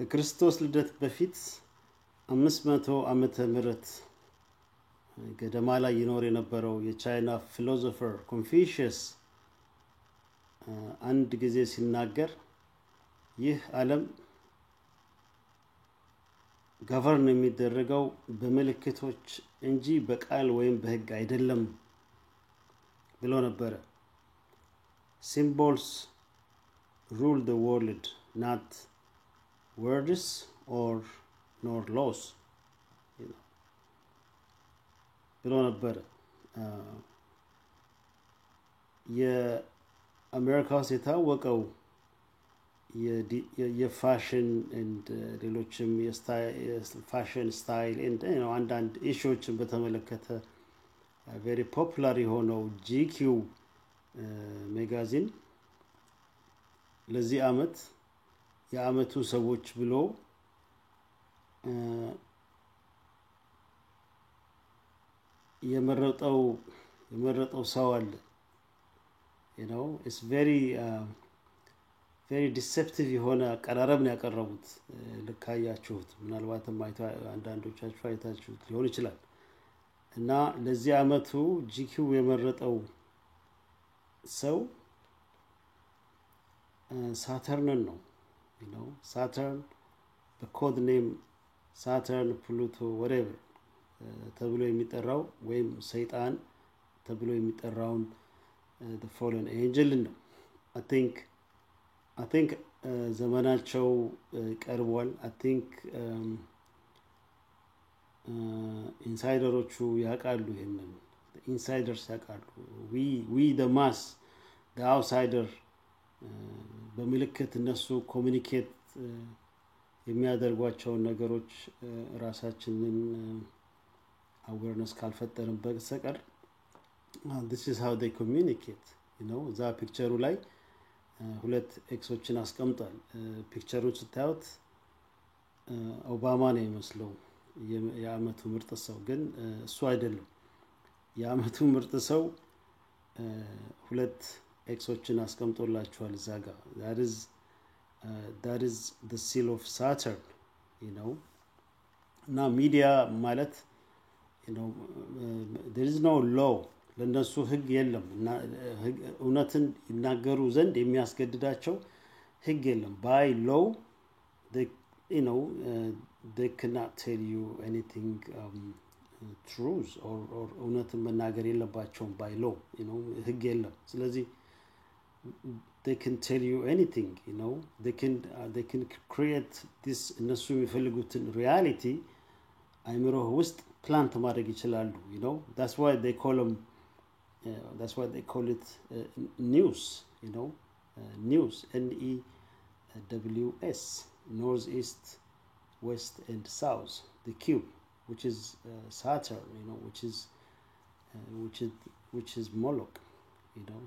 ከክርስቶስ ልደት በፊት 500 ዓመተ ምህረት ገደማ ላይ ይኖር የነበረው የቻይና ፊሎሶፈር ኮንፊሽየስ አንድ ጊዜ ሲናገር ይህ ዓለም ገቨርን የሚደረገው በመልእክቶች እንጂ በቃል ወይም በህግ አይደለም ብሎ ነበር። Symbols rule the world, not words or nor laws. ብሎ ነበር። የአሜሪካ ውስጥ የታወቀው የፋሽን and ሌሎችም የፋሽን ስታይል and አንዳንድ ኢሹዎችን በተመለከተ very popular የሆነው GQ magazine ለዚህ አመት የአመቱ ሰዎች ብሎ የመረጠው ሰው አለ. It's very deceptive የሆነ አቀራረብ ነው ያቀረቡት። ለካያችሁት ምናልባትም አንዳንዶቻችሁ አይታችሁት ሊሆን ይችላል። እና ለዚህ አመቱ GQ የመረጠው ሰው ሳተርን ነው. Saturn, the code name Saturn, Pluto, whatever ተብሎ የሚጠራው ወይም ሰይጣን ተብሎ የሚጠራው the fallen angel ነው. I think ዘመናቸው ቀርቧል. I think ኢንሳይደሮቹ ያቃሉ ይሄንን ኢንሳይደርስ ያቃሉ. we the mass, the outsider በመልእክት እነሱ ኮሙኒኬት የሚያደርጓቸው ነገሮች ራሳችንን awareness ካልፈጠርን በስተቀር this is how they communicate. እዛ ፒክቸሩ ላይ ሁለት ኤክሶችን አስቀምጧል. ፒክቸሩን ስታዩት ኦባማ ነው የሚመስለው የአመቱ ምርጥ ሰው፣ ግን እሱ አይደለም። የአመቱ ምርጥ ሰው ሁለት ኤክሶችን አስቀምጦላችኋል እዛ ጋር. that is the seal of Saturn. እና ሚዲያ ማለት there is no law. ለነሱ ህግ የለም እና እውነትን ይናገሩ ዘንድ የሚያስገድዳቸው ህግ የለም. by law they they cannot tell you anything truth or እውነትን መናገር የለባቸውም by law. ህግ የለም። ስለዚህ they can tell you anything. they can create this እነሱ የሚፈልጉትን reality አይምሮ ውስጥ plant ማድረግ ይችላሉ. that's why they call them that's why they call it news. News, NEWS, north, east, west and south. The cube, which is Saturn, which is Moloch.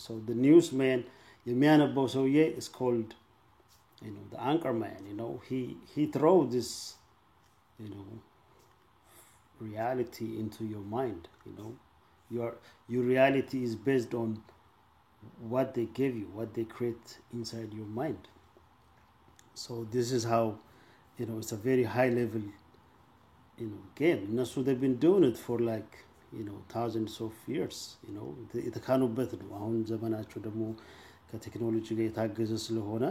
So the newsman የሚያነበው ሰውዬ is called the anchorman. He throw this reality into your mind. Your reality is based on what they gave you, what they create inside your mind. So this is how it's a very high level game. So they've been doing it for like thousands of years. የተካኑበት ነው። አሁን ዘመናቸው ደግሞ ከቴክኖሎጂ ጋር የታገዘ ስለሆነ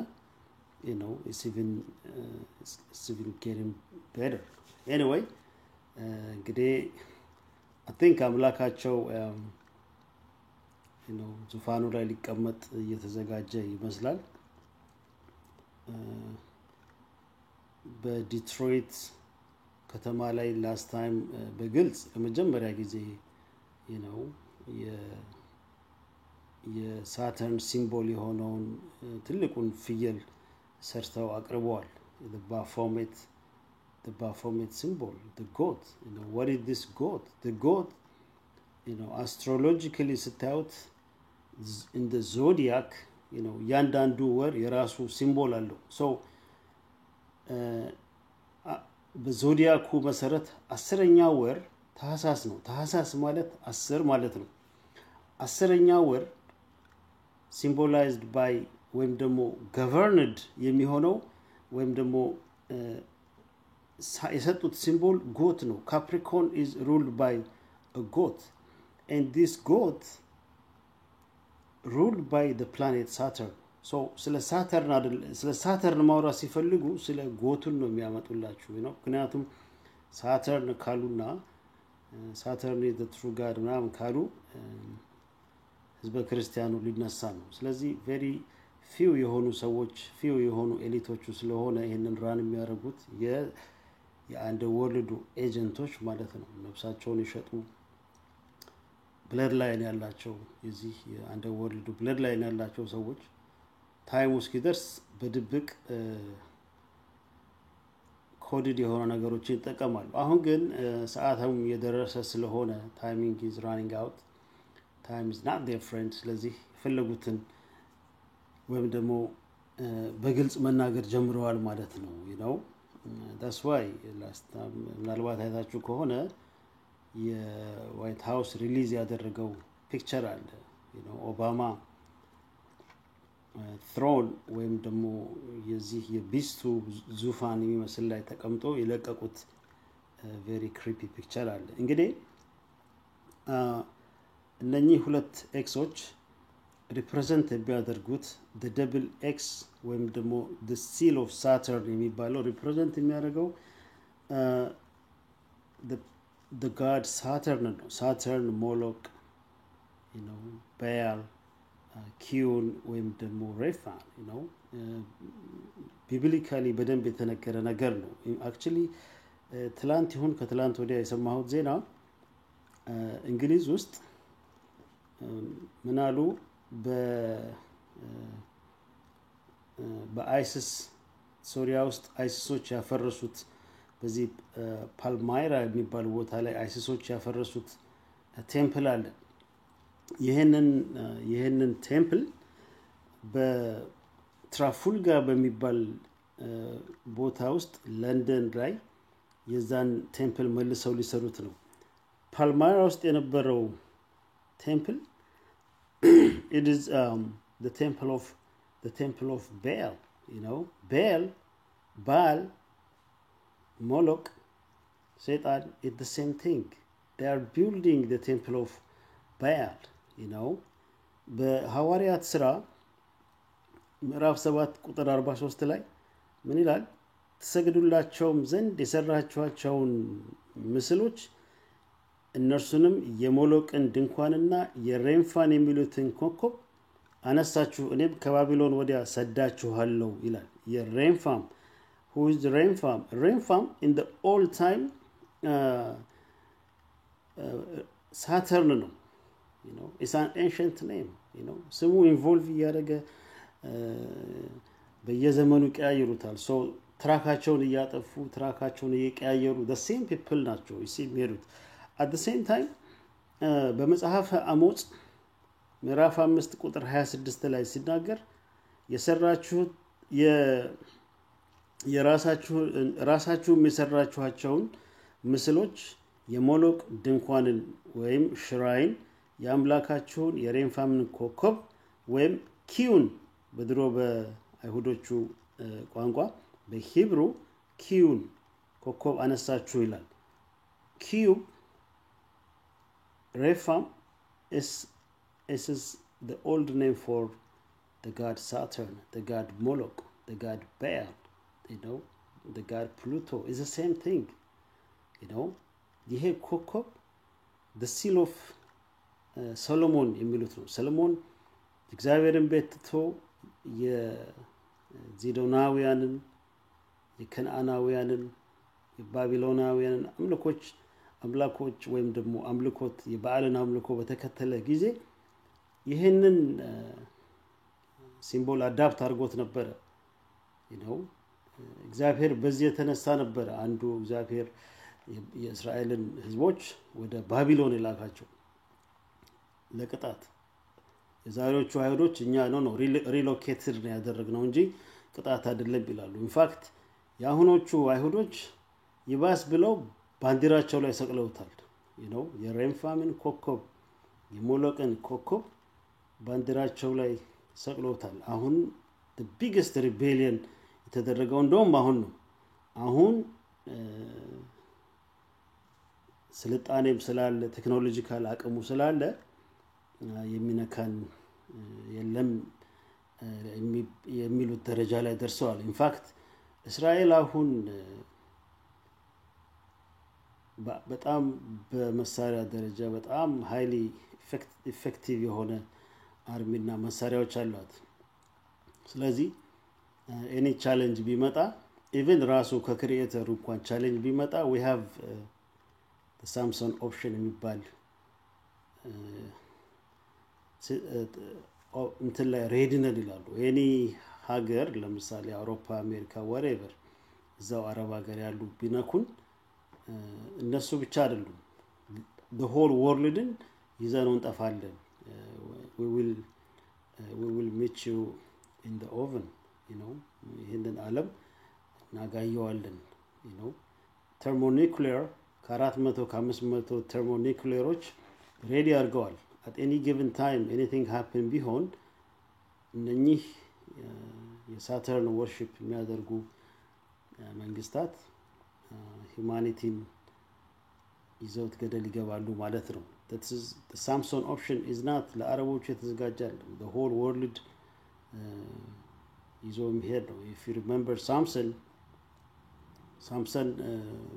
it's even getting better. Anyway, እንግዲህ I think አምላካቸው ዙፋኑ ላይ ሊቀመጥ እየተዘጋጀ ይመስላል። በዲትሮይት ከተማ ላይ last time በግልጽ ለመጀመሪያ ጊዜ የሳተርን ሲምቦል የሆነውን ትልቁን ፍየል ሰርተው አቅርበዋል። the Baphomet symbol, the goat. What is this goat? The goat, astrologically ስታዩት in the zodiac, ያንዳንዱ ወር የራሱ ሲምቦል አለው. so በዞዲያኩ መሰረት 10ኛው ወር ታህሳስ ነው. ታህሳስ ማለት 10 ማለት ነው. 10ኛው ወር symbolized by ወይም ደግሞ governed የሚሆነው ወይም ደግሞ የሰጡት ሲምቦል ጎት ነው Capricorn is ruled by a goat and this goat ruled by the planet Saturn so ስለ ሳተርን አይደል ስለ ሳተርን ማውራት ሲፈልጉ ስለ ጎቱን ነው የሚያመጡላችሁ ነው ምክንያቱም ሳተርን ካሉና ሳተርን is the true god ምናምን ካሉ ህዝበ ክርስቲያኑ ሊነሳ ነው ስለዚህ very few የሆኑ ሰዎች few የሆኑ ኤሊቶቹ ስለሆነ ይሄንን ራን የሚያደርጉት የአንድ ወርልድ ኤጀንቶች ማለት ነው ነፍሳቸውን ይሸጡ ብለድ ላይን ያላቸው የዚህ የአንድ ወርልድ ብለድ ላይን ያላቸው ሰዎች ታይሙ እስኪደርስ በድብቅ ኮድድ የሆነ ነገሮችን ይጠቀማሉ አሁን ግን ሰዓቱም የደረሰ ስለሆነ ታይሚንግ is running out time is not their friend ስለዚህ የፈለጉትን ወይም ደግሞ በግልጽ መናገር ጀምረዋል ማለት ነው you know that's why last time ምናልባት አይታችሁ ከሆነ የዋይት ሃውስ ሪሊዝ ያደረገው ፒክቸር አለ you know ኦባማ throne ወይም ደግሞ የዚህ የቢስቱ ዙፋን የሚመስል ላይ ተቀምጦ የለቀቁት very creepy picture አለ እንግዲህ እነኚህ ሁለት ኤክሶች represent የሚያደርጉት the double x ወይም ደግሞ the seal of Saturn የሚባለው represent የሚያደርገው the god Saturn ነው Saturn Moloch you know Baal ኪዩን ወይም ደግሞ ሬፋን you know biblically በደንብ የተነገረ ነገር ነው actually ትላንት ይሁን ከትላንት ወዲያ የሰማሁት ዜና እንግሊዝ ውስጥ ምናሉ በአይሲስ ሶሪያ ውስጥ አይሲሶች ያፈረሱት በዚህ ፓልማይራ የሚባል ቦታ ላይ አይሲሶች ያፈረሱት ቴምፕል አለ ይሄንን ቴምፕል በትራፉልጋ በሚባል ቦታ ውስጥ ለንደን ላይ የዛን ቴምፕል መልሰው ሊሰሩት ነው ፓልማይራ ውስጥ የነበረው ቴምፕል it is the temple of Baal you know Baal Moloch Satan is the same thing they are building the temple of Baal you know በሐዋርያት ሥራ ምዕራፍ 7 ቁጥር 43 ላይ ምን ይላል ተሰግዱላቸውም ዘንድ የሰራችኋቸውን ምስሎች እነርሱንም የሞሎቅን ድንኳንና የሬምፋን የሚሉትን ኮከብ አነሳችሁ እኔም ከባቢሎን ወዲያ ሰዳችኋለሁ ይላል የሬምፋም who is the Remfam in the old time Saturn ነው you know it's an ancient name you know ስሙ ኢንቮልቭ ያደረገ በየዘመኑ ቀያየሩታል so ትራካቸውን ያጠፉ ትራካቸውን እየቀያየሩ the same people ናቸው ይሲሜሩት at the same time በመጽሐፈ አሞጽ ምዕራፍ 5 ቁጥር 26 ላይ ሲናገር የሰራችሁት የራሳችሁ የሰራችኋቸውን ምስሎች የሞሎቅ ድንኳንን ወይም ሽራይን ያምላካችሁን የሬምፋምን ኮከብ ወይም ኪዩን በድሮ በአይሁዶቹ ቋንቋ በሂብሩ ኪዩን ኮከብ አነሳችሁ ይላል ኪዩ Refam is the old name for the god Saturn, the god Moloch, the god Baal, you know, the god Pluto is the same thing, you know. ይሄ ኮከብ the seal of Solomon የሚሉት ነው ሰሎሞን እግዚአብሔርን ቤት ትቶ የዚዶናውያንን የከነዓናውያንን የባቢሎናውያንን አምላኮች ወይም ደግሞ አምልኮት የባዓልን አምልኮ በተከተለ ጊዜ ይሄንን ሲምቦል አዳፕት አድርጎት ነበር you know እግዚአብሔር በዚህ የተነሳ ነበር አንዱ እግዚአብሔር የእስራኤልን ህዝቦች ወደ ባቢሎን ይላካቸው ለቅጣት የዛሬዎቹ አይሁዶች እኛ ነው ሪሎኬትድ ነው ያደረግነው እንጂ ቅጣት አይደለም ይላሉ ኢንፋክት ያሁኖቹ አይሁዶች ይባስ ብለው ባንዲራቸው ላይ ሰቅለውታል you know የሬምፋምን ኮከብ የሞሎቅን ኮከብ ባንዲራቸው ላይ ሰቅለውታል አሁን the biggest rebellion የተደረገው እንደውም አሁን ነው አሁን ስልጣኔም ስላለ ቴክኖሎጂካል አቅሙ ስላለ የሚነካን የለም የሚሉት ደረጃ ላይ ደርሰዋል። ኢንፋክት እስራኤል አሁን በጣም በመሳሪያ ደረጃ በጣም ሃይሊ ኢፌክቲቭ የሆነ አርሚና መሳሪያዎች አሏት። ስለዚህ ኤኒ ቻሌንጅ ቢመጣ ኢቭን ራሱ ከክሪኤተሩ እንኳን ቻሌንጅ ቢመጣ we have the Samson option የሚባል እንትን ላይ ሬዲ ነን ይላሉ። ኤኒ ሀገር ለምሳሌ አውሮፓ፣ አሜሪካ whatever እዛው አረብ ሀገር ያሉ ቢነኩን እነሱ ብቻ አይደሉም the whole worldን ይዘነው እንጠፋለን። we will meet you in the oven, you know, ይሄንን ዓለም እናጋየዋለን። you know, thermonuclear ከ400 ከ500 thermonuclearዎች ሬዲ አድርገዋል። at any given time anything happen ቢሆን እነኚህ የሳተርን worship የሚያደርጉ መንግስታት humanity ይዘውት ገደል ይገባሉ ማለት ነው። that is the Samson option is not ለአረቦች የተዘጋጀ አይደለም። the whole world ይዞ የሚሄድ ነው። if you remember Samson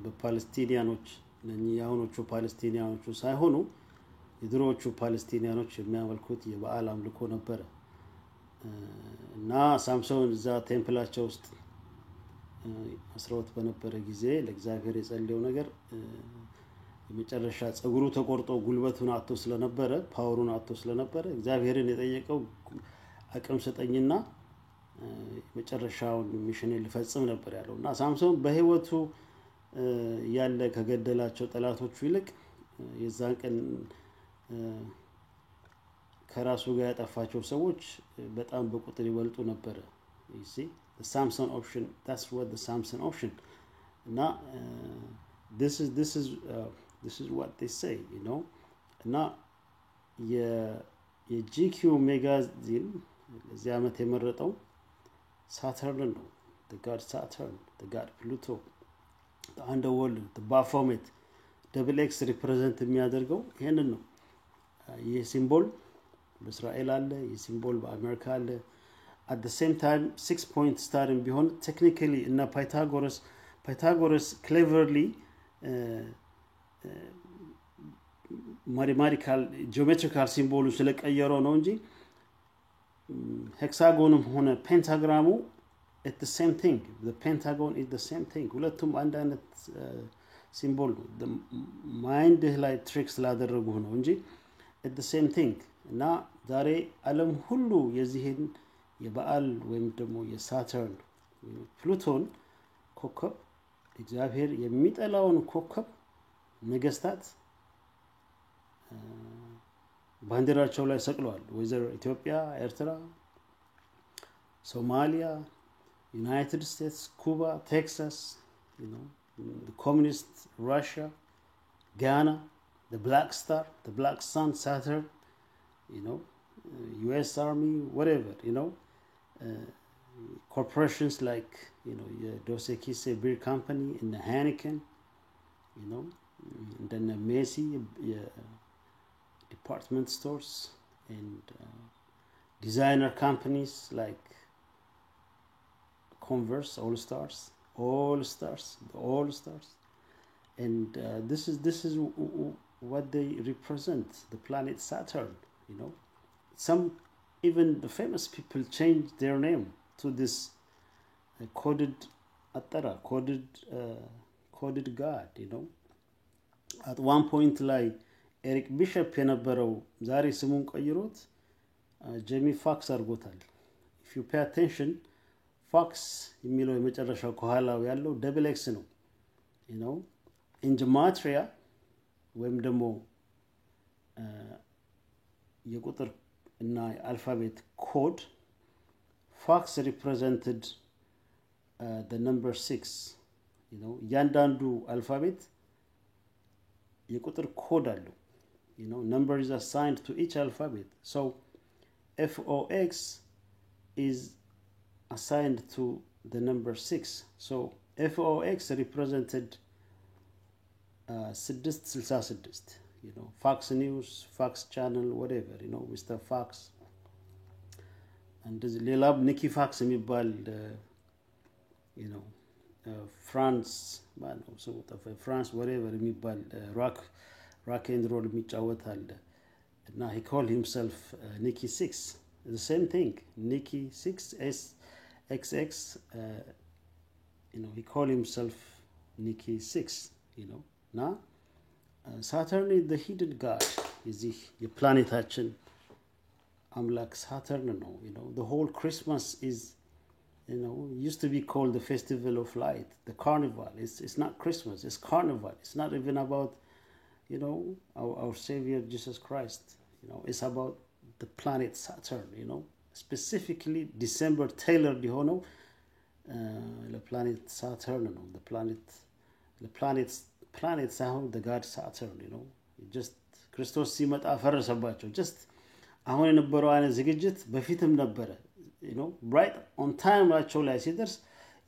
በፓለስቲኒያኖች እነኚህ ያሁኖቹ ፓለስቲኒያኖቹ ሳይሆኑ የድሮዎቹ ፓለስቲኒያኖች የሚያመልኩት የበዓል አምልኮ ነበር እና ሳምሶን እዛ ቴምፕላቸው ውስጥ አስሮት በነበረ ጊዜ ለእግዚአብሔር የጸለየው ነገር የመጨረሻ ጸጉሩ ተቆርጦ ጉልበቱን አጥቶ ስለነበረ ፓወሩን አጥቶ ስለነበረ እግዚአብሔርን የጠየቀው አቅም ሰጠኝና መጨረሻውን ሚሽን ሊፈጽም ነበር ያለውና ሳምሶን በህይወቱ ያለ ከገደላቸው ጠላቶቹ ይልቅ የዛን ቀን ከራሱ ጋር ያጠፋቸው ሰዎች በጣም በቁጥር ይበልጡ ነበር። you see the Samson option, that's what the Samson option እና this is what they say, you know. እና የጂኪ ሜጋዚን ለዚህ ዓመት የመረጠው ሳተርን ነው። the god Saturn, the god Pluto, the underworld, the Baphomet, double x represent የሚያደርገው ይሄንን ነው። ይሄ ሲምቦል በእስራኤል አለ፣ ይሄ ሲምቦል በአሜሪካ አለ። at the same time 6 point star ቢሆን technically እና Pythagoras cleverly mathematical geometrical symbol ስለቀየረው ነው እንጂ ሄክሳጎንም ሆነ ፔንታግራሙ it's the same thing. the pentagon is the same thing. ሁለቱም አንድ አይነት ሲምቦል ነው። the mind ላይ ትሪክስ ላደረጉ ነው እንጂ it's the same thing። እና ዛሬ ዓለም ሁሉ የዚህን የበዓል ወይም ደግሞ የሳተርን ፕሉቶን ኮከብ እግዚአብሔር የሚጠላውን ኮከብ ነገስታት ባንዲራቸው ላይ ሰቅለዋል። ወይዘር ኢትዮጵያ፣ ኤርትራ፣ ሶማሊያ፣ ዩናይትድ ስቴትስ፣ ኩባ፣ ቴክሳስ, you know, the communist Russia, Ghana, the black star, the black sun, Saturn, you know, US Army, whatever, you know, corporations like, you know, Dos Equis beer company in the Heineken, you know, and then Macy department stores and designer companies like Converse, All Stars, and this is what they represent, the planet Saturn, you know. Some even the famous people changed their name to this coded god, you know. At one point like Eric Bishop የነበረው ዛሬ ስሙን ቀይሮት ጄሚ ፋክስ አድርጎታል። if you pay attention ፋክስ የሚለው የመጨረሻው ከኋላው ያለው double x ነው, you know. in gematria ወይም ደግሞ የቁጥር እና የአልፋቤት ኮድ ፋክስ represented the number 6, you know. እያንዳንዱ አልፋቤት የቁጥር ኮድ አለው, you know. Number is assigned to each alphabet, so FOX is assigned to the number 6, so FOX represented 666, you know, Fox News, Fox Channel, whatever, you know, Mr. Fox. And there's ሌላም ኒኪ ፋክስ የሚባል you know France ማነው ስሙ ጠፋ France whatever የሚባል rock and roll የሚጫወት አለ እና he called himself Nikki 6, the same thing, Nikki 6 SXX, you know, he called himself Nikki 6, you know. Now Saturn is the hidden god, is the planetation Amlak Saturn, you know, the whole Christmas is, you know, used to be called the festival of light, the carnival. It's not Christmas, it's carnival. It's not even about, you know, our Savior Jesus Christ, you know, it's about the planet Saturn, you know, specifically December Taylor Dihono, the planet Saturn, you know, the planet sound, the god Saturn, you know, just Christos ሲመጣ ፈረሰባቸው just አሁን የነበረው አይነት ዝግጅት በፊትም ነበረ, you know, right on time ላቸው ላይ ሲደርስ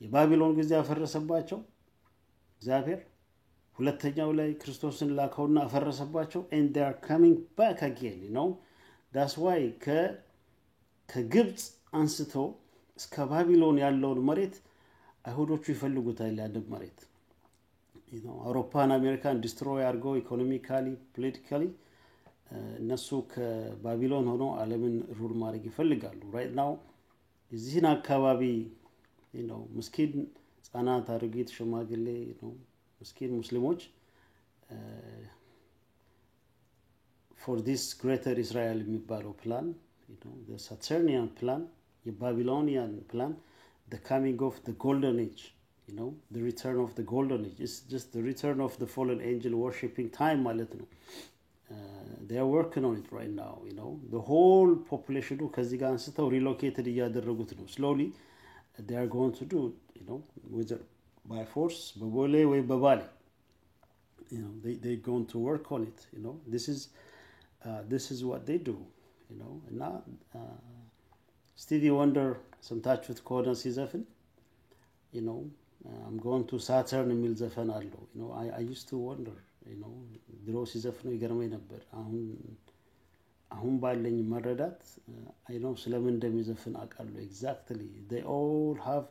የባቢሎን ጊዜ አፈረሰባቸው እግዚአብሔር ሁለተኛው ላይ ክርስቶስን ላከውና አፈረሰባቸው and they are coming back again, you know. That's why ከግብጽ አንስቶ እስከ ባቢሎን ያለውን መሬት አይሁዶቹ ይፈልጉታል ያንን መሬት, you know, አውሮፓን አሜሪካን ዲስትሮይ አድርገው ኢኮኖሚካሊ ፖለቲካሊ እነሱ ከባቢሎን ሆኖ ዓለምን ሩል ማድረግ ይፈልጋሉ right now እዚህን አካባቢ, you know, ምስኪን ህፃናት አሮጊት ሽማግሌ, you know, ምስኪን ሙስሊሞች for this greater Israel የሚባለው plan, you know, the Saturnian plan, the Babylonian plan, the coming of the golden age, you know, the return of the golden age. It's just the return of the fallen angel worshipping time ማለት ነው. They are working on it right now, you know. The whole population ከዚህ ጋር አንስተው relocated እያደረጉት ነው. Slowly they are going to do, you know, whether by force በቦሌ ወይ በባሌ, you know, they going to work on it, you know. This is what they do, you know. እና Stevie Wonder ሰምታችሁት ከሆነ ሲዘፍን, you know, I'm going to Saturn የሚል ዘፈን አለው, you know. I used to wonder, you know, ድሮ ሲዘፍነው ይገርመኝ ነበር. አሁን ባለኝ መረዳት I know ስለምን እንደሚዘፍን አውቃለሁ exactly. They all have,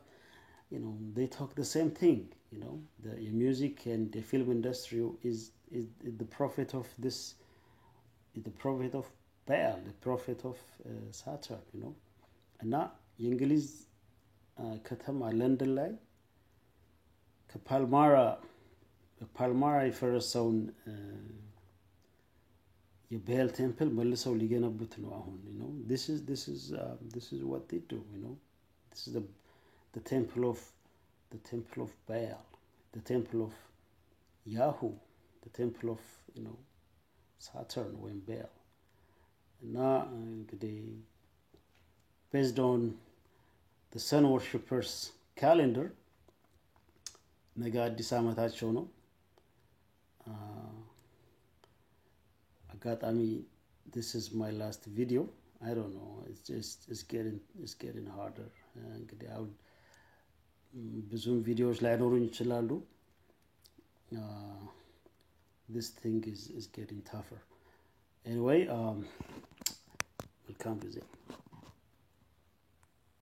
you know, they talk the same thing, you know. The music and the film industry is the prophet of this, is the prophet of Baal, the prophet of Saturn, you know. እና የእንግሊዝ ከተማ ለንደን ላይ ከፓልማራ የፈረሰውን የቤል ቴምፕል መልሰው ሊገነቡት ነው አሁን, you know. This is what they do, you know. This is the temple of Baal, the temple of Yahoo, the temple of, you know, Saturn when Baal. Now based on the sun worshippers calendar ነገ አዲስ ዓመታቸው ነው. አጋጣሚ this is my last video. I don't know, it's getting harder. እንግዲህ አሁን ብዙም ቪዲዮዎች ላይኖሩኝ ይችላሉ. This thing is getting tougher. Anyway, welcome to it.